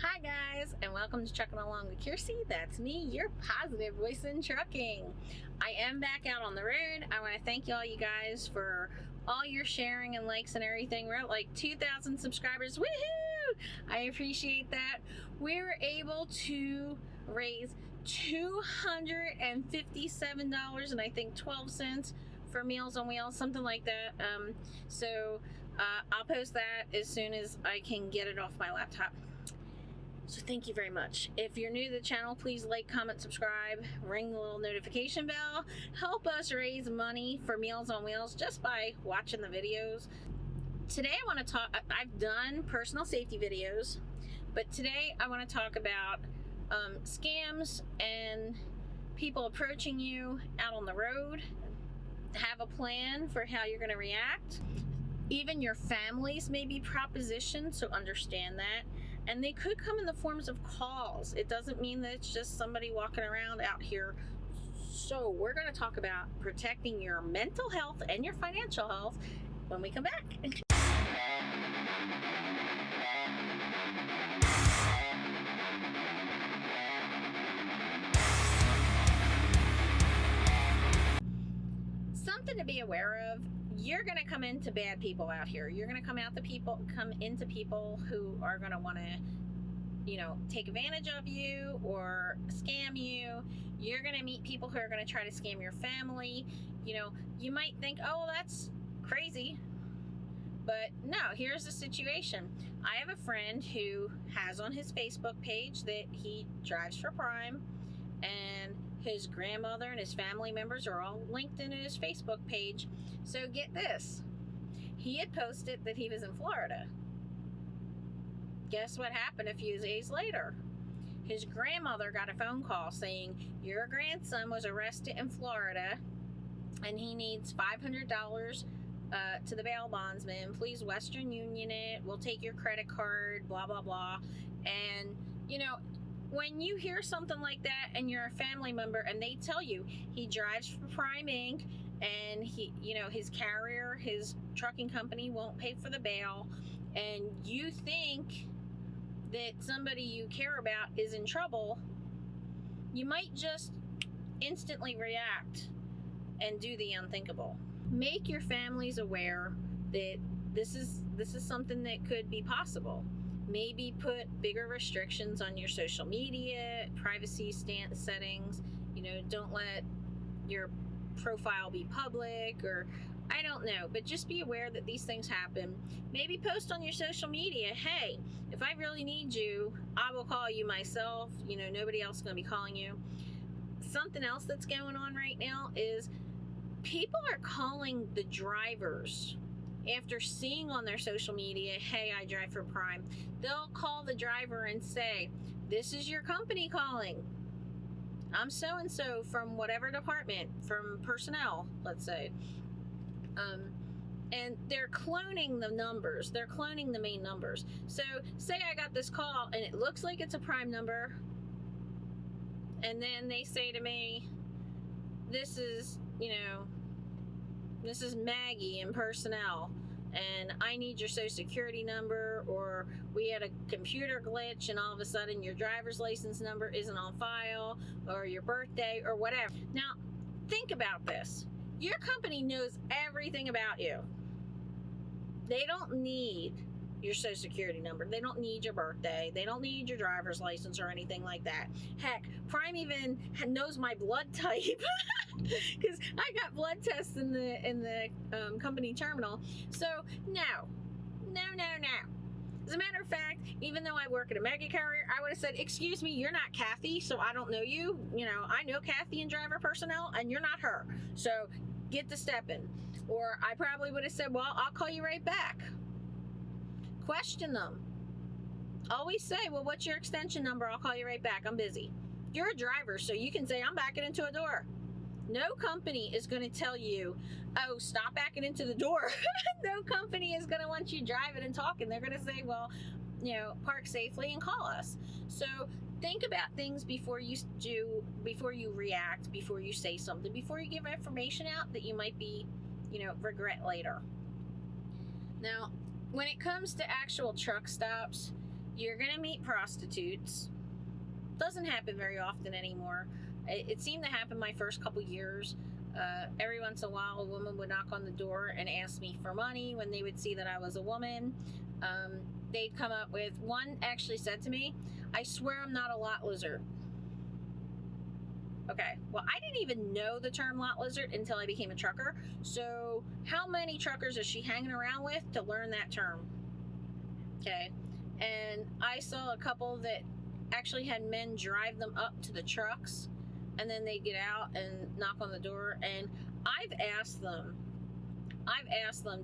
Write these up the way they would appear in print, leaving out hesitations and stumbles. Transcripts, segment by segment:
Hi guys, and welcome to Trucking Along with Kearsey. That's me, your positive voice in trucking. I am back out on the road. I want to thank all you guys for all your sharing and likes and everything. We're at like 2,000 subscribers. Woohoo! I appreciate that. We were able to raise $257 and I think 12 cents for Meals on Wheels, something like that. I'll post that as soon as I can get it off my laptop. So thank you very much. If you're new to the channel, please like, comment, subscribe, ring the little notification bell. Help us raise money for Meals on Wheels just by watching the videos. Today I want to talk, I've done personal safety videos, but today I want to talk about scams and people approaching you out on the road. Have a plan for how you're going to react. Even your families may be propositioned, so understand that. And they could come in the forms of calls. It doesn't mean that it's just somebody walking around out here. So we're going to talk about protecting your mental health and your financial health when we come back. Something to be aware of. You're going to come into bad people out here. You're going to come into people who are going to want to, take advantage of you or scam you. You're going to meet people who are going to try to scam your family. You might think, oh, that's crazy. But no, here's the situation. I have a friend who has on his Facebook page that he drives for Prime, and his grandmother and his family members are all linked in his Facebook page. So get this. He had posted that he was in Florida. Guess what happened a few days later? His grandmother got a phone call saying, your grandson was arrested in Florida and he needs $500 to the bail bondsman. Please Western Union it. We'll take your credit card, blah, blah, blah. And, when you hear something like that and you're a family member and they tell you he drives for Prime Inc. and his carrier, his trucking company won't pay for the bail, and you think that somebody you care about is in trouble, you might just instantly react and do the unthinkable. Make your families aware that this is something that could be possible. Maybe put bigger restrictions on your social media, privacy settings. Don't let your profile be public, or I don't know, but just be aware that these things happen. Maybe post on your social media, hey, if I really need you, I will call you myself. Nobody else is going to be calling you. Something else that's going on right now is people are calling the drivers. After seeing on their social media, hey, I drive for Prime, they'll call the driver and say, this is your company calling. I'm so-and-so from whatever department, from personnel, let's say. And they're cloning the numbers. They're cloning the main numbers. So say I got this call and it looks like it's a Prime number. And then they say to me, this is Maggie in personnel, and I need your social security number, or we had a computer glitch and all of a sudden your driver's license number isn't on file, or your birthday, or whatever. Now, think about this. Your company knows everything about you. They don't need your social security number. They don't need your birthday. They don't need your driver's license or anything like that. Heck, Prime even knows my blood type because I got blood tests in the company terminal. So no. As a matter of fact, even though I work at a mega carrier, I would have said, excuse me, you're not Kathy, so I don't know you. I know Kathy in driver personnel, and you're not her. So get to stepping. Or I probably would have said, well, I'll call you right back. Question them. Always say, well, what's your extension number? I'll call you right back. I'm busy. You're a driver, so you can say, I'm backing into a door. No company is going to tell you, oh, stop backing into the door. No company is going to want you driving and talking. They're going to say, well, park safely and call us. So think about things before you react, before you say something, before you give information out that you might be, regret later. Now, when it comes to actual truck stops, you're going to meet prostitutes. Doesn't happen very often anymore. It seemed to happen my first couple years. Every once in a while, a woman would knock on the door and ask me for money when they would see that I was a woman. They'd come up with, one actually said to me, "I swear I'm not a lot lizard." Okay, well, I didn't even know the term lot lizard until I became a trucker. So how many truckers is she hanging around with to learn that term? Okay, and I saw a couple that actually had men drive them up to the trucks, and then they get out and knock on the door. And I've asked them,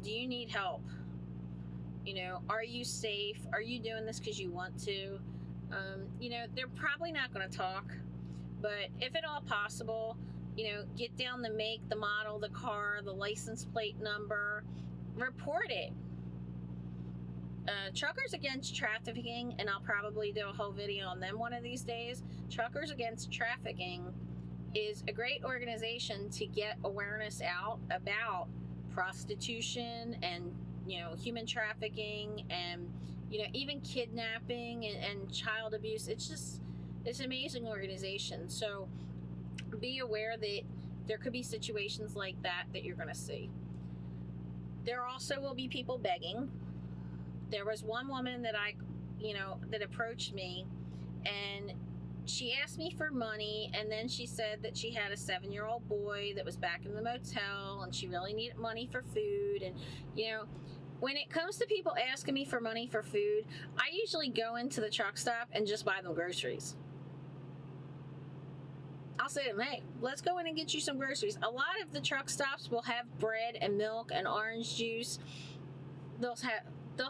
do you need help? You know, are you safe? Are you doing this because you want to? You know, they're probably not going to talk, but if at all possible, you know, get down the make, the model, the car, the license plate number, report it. Truckers Against Trafficking, and I'll probably do a whole video on them one of these days. Truckers Against Trafficking is a great organization to get awareness out about prostitution and, you know, human trafficking and, you know, even kidnapping and child abuse. It's an amazing organization. So be aware that there could be situations like that you're going to see. There also will be people begging. There was one woman that that approached me, and she asked me for money, and then she said that she had a 7-year-old boy that was back in the motel, and she really needed money for food. And, you know, when it comes to people asking me for money for food, I usually go into the truck stop and just buy them groceries. I'll say to them, "Hey, let's go in and get you some groceries." A lot of the truck stops will have bread and milk and orange juice. They'll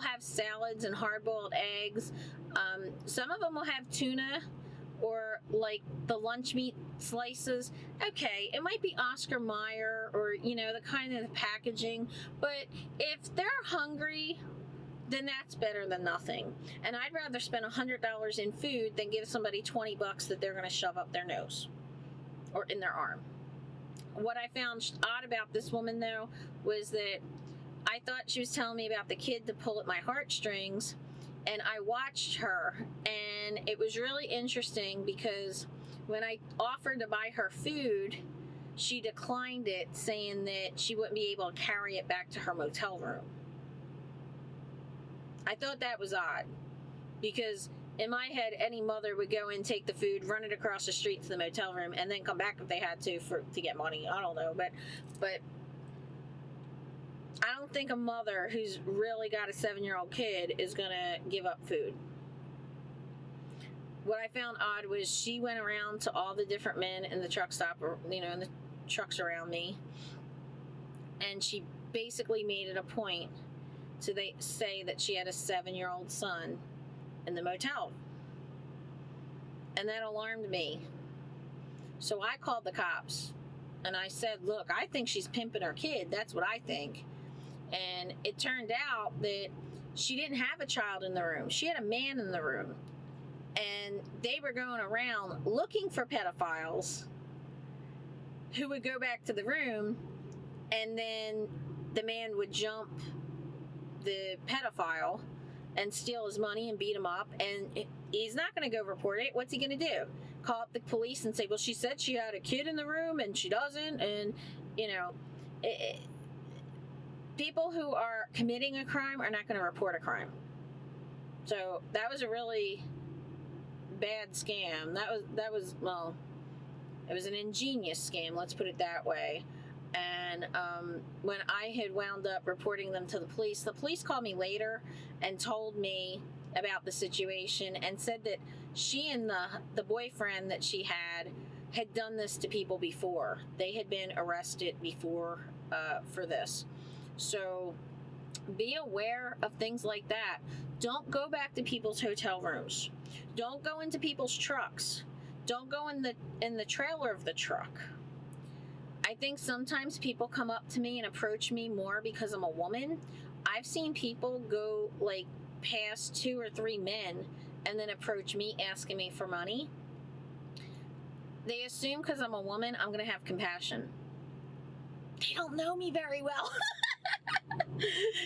have salads and hard-boiled eggs. Some of them will have tuna or like the lunch meat slices. Okay, it might be Oscar Mayer or, you know, the kind of packaging, but if they're hungry, then that's better than nothing. And I'd rather spend $100 in food than give somebody $20 that they're going to shove up their nose or in their arm. What I found odd about this woman, though, was that I thought she was telling me about the kid to pull at my heartstrings, and I watched her, and it was really interesting because when I offered to buy her food, she declined it, saying that she wouldn't be able to carry it back to her motel room. I thought that was odd, because in my head, any mother would go and take the food, run it across the street to the motel room, and then come back if they had to get money. I don't know, but I don't think a mother who's really got a 7-year-old kid is going to give up food. What I found odd was she went around to all the different men in the truck stop, or, you know, in the trucks around me, and she basically made it a point to say that she had a 7-year-old son in the motel. And that alarmed me. So I called the cops, and I said, "Look, I think she's pimping her kid. That's what I think." And it turned out that she didn't have a child in the room. She had a man in the room. And they were going around looking for pedophiles who would go back to the room, and then the man would jump the pedophile and steal his money and beat him up. And he's not going to go report it. What's he going to do? Call up the police and say, "Well, she said she had a kid in the room and she doesn't." And, you know, people who are committing a crime are not going to report a crime. So that was a really bad scam. That was well, it was an ingenious scam, let's put it that way. And when I had wound up reporting them to the police called me later and told me about the situation and said that she and the boyfriend that she had done this to people before. They had been arrested before for this. So be aware of things like that. Don't go back to people's hotel rooms. Don't go into people's trucks. Don't go in the trailer of the truck. I think sometimes people come up to me and approach me more because I'm a woman. I've seen people go like past 2 or 3 men and then approach me asking me for money. They assume because I'm a woman, I'm going to have compassion. they don't know me very well.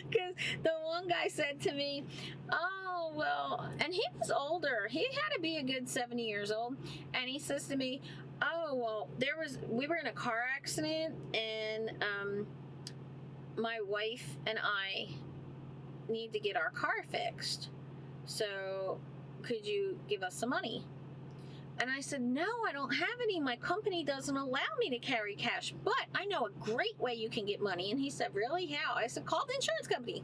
Because the one guy said to me, oh, well, and he was older. He had to be a good 70 years old. And he says to me, oh, well, we were in a car accident, and my wife and I need to get our car fixed. So could you give us some money? And I said, no, I don't have any. My company doesn't allow me to carry cash, but I know a great way you can get money. And he said, really? How? I said, call the insurance company.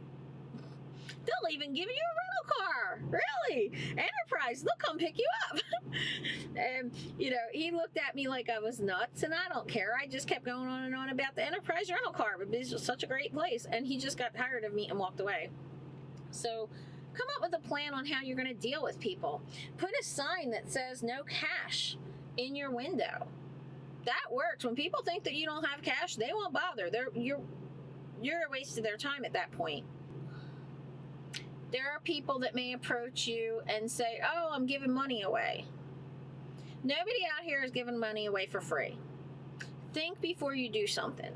They'll even give you a rental car. Really? Enterprise, they'll come pick you up. And, you know, he looked at me like I was nuts, and I don't care. I just kept going on and on about the Enterprise rental car, but it was such a great place. And he just got tired of me and walked away. So come up with a plan on how you're going to deal with people. Put a sign that says no cash in your window. That works. When people think that you don't have cash, they won't bother. You're a waste of their time at that point. There are people that may approach you and say, oh, I'm giving money away. Nobody out here is giving money away for free. Think before you do something.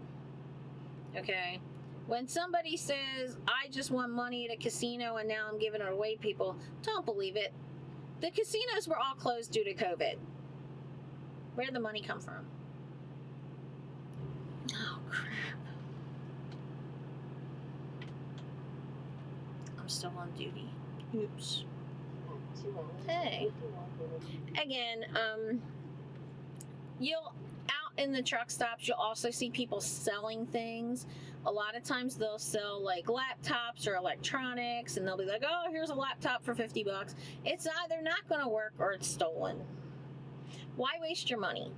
Okay? When somebody says, I just won money at a casino and now I'm giving it away, people, don't believe it. The casinos were all closed due to COVID. Where'd the money come from? Oh, crap. I'm still on duty. Oops. Hey. Again, you'll out in the truck stops, you'll also see people selling things. A lot of times they'll sell like laptops or electronics, and they'll be like, oh, here's a laptop for $50. It's either not going to work or it's stolen. Why waste your money?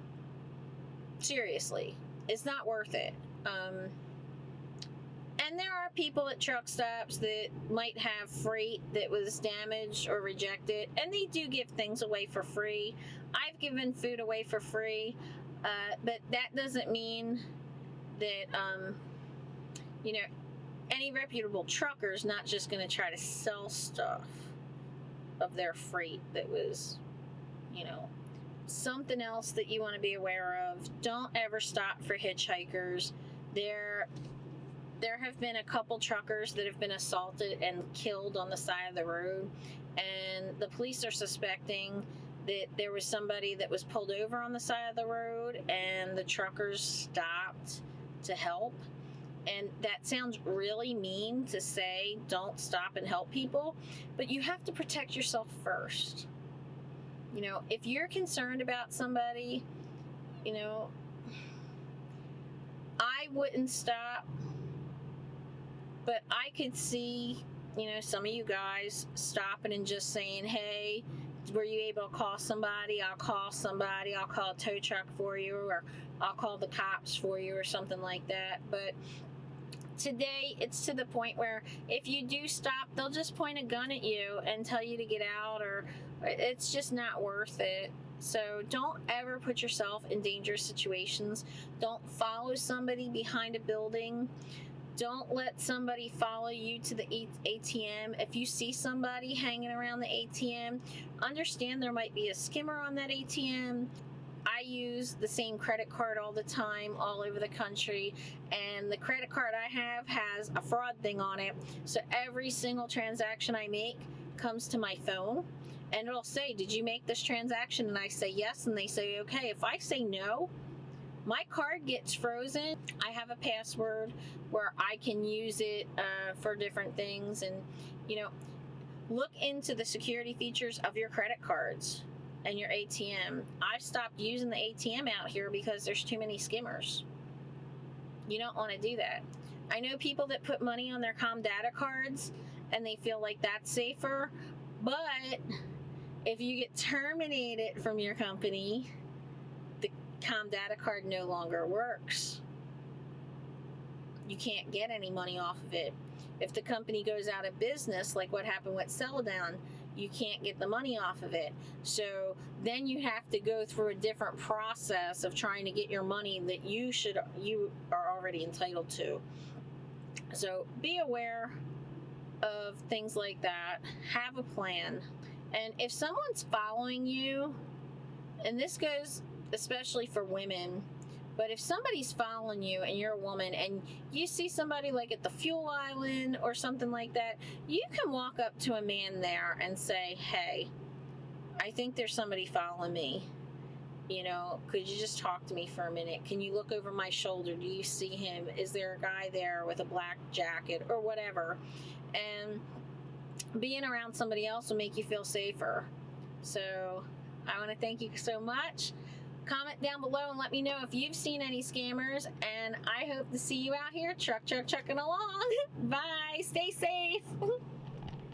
Seriously, it's not worth it. And there are people at truck stops that might have freight that was damaged or rejected, and they do give things away for free. I've given food away for free, but that doesn't mean that, you know, any reputable trucker's not just going to try to sell stuff of their freight that was, you know, something else that you want to be aware of. Don't ever stop for hitchhikers. There have been a couple truckers that have been assaulted and killed on the side of the road, and the police are suspecting that there was somebody that was pulled over on the side of the road and the truckers stopped to help. And that sounds really mean to say, don't stop and help people, but you have to protect yourself first. You know, if you're concerned about somebody, you know, I wouldn't stop, but I could see, you know, some of you guys stopping and just saying, hey, were you able to call somebody? I'll call somebody. I'll call a tow truck for you, or I'll call the cops for you, or something like that. But today, it's to the point where if you do stop, they'll just point a gun at you and tell you to get out, or it's just not worth it. So don't ever put yourself in dangerous situations. Don't follow somebody behind a building. Don't let somebody follow you to the ATM. If you see somebody hanging around the ATM, understand there might be a skimmer on that ATM. I use the same credit card all the time, all over the country, and the credit card I have has a fraud thing on it. So every single transaction I make comes to my phone, and it'll say, did you make this transaction? And I say yes, and they say okay. If I say no, my card gets frozen. I have a password where I can use it for different things. And, you know, look into the security features of your credit cards and your ATM. I've stopped using the ATM out here because there's too many skimmers. You don't want to do that. I know people that put money on their Comdata cards and they feel like that's safer, but if you get terminated from your company, the Comdata card no longer works. You can't get any money off of it. If the company goes out of business, like what happened with Celadon, you can't get the money off of it. So then you have to go through a different process of trying to get your money that you are already entitled to. So be aware of things like that. Have a plan. And if someone's following you, and this goes especially for women, But if somebody's following you and you're a woman and you see somebody like at the fuel island or something like that, you can walk up to a man there and say, hey, I think there's somebody following me. You know, could you just talk to me for a minute? Can you look over my shoulder? Do you see him? Is there a guy there with a black jacket or whatever? And being around somebody else will make you feel safer. So I want to thank you so much. Comment down below and let me know if you've seen any scammers, and I hope to see you out here trucking along. Bye. Stay safe.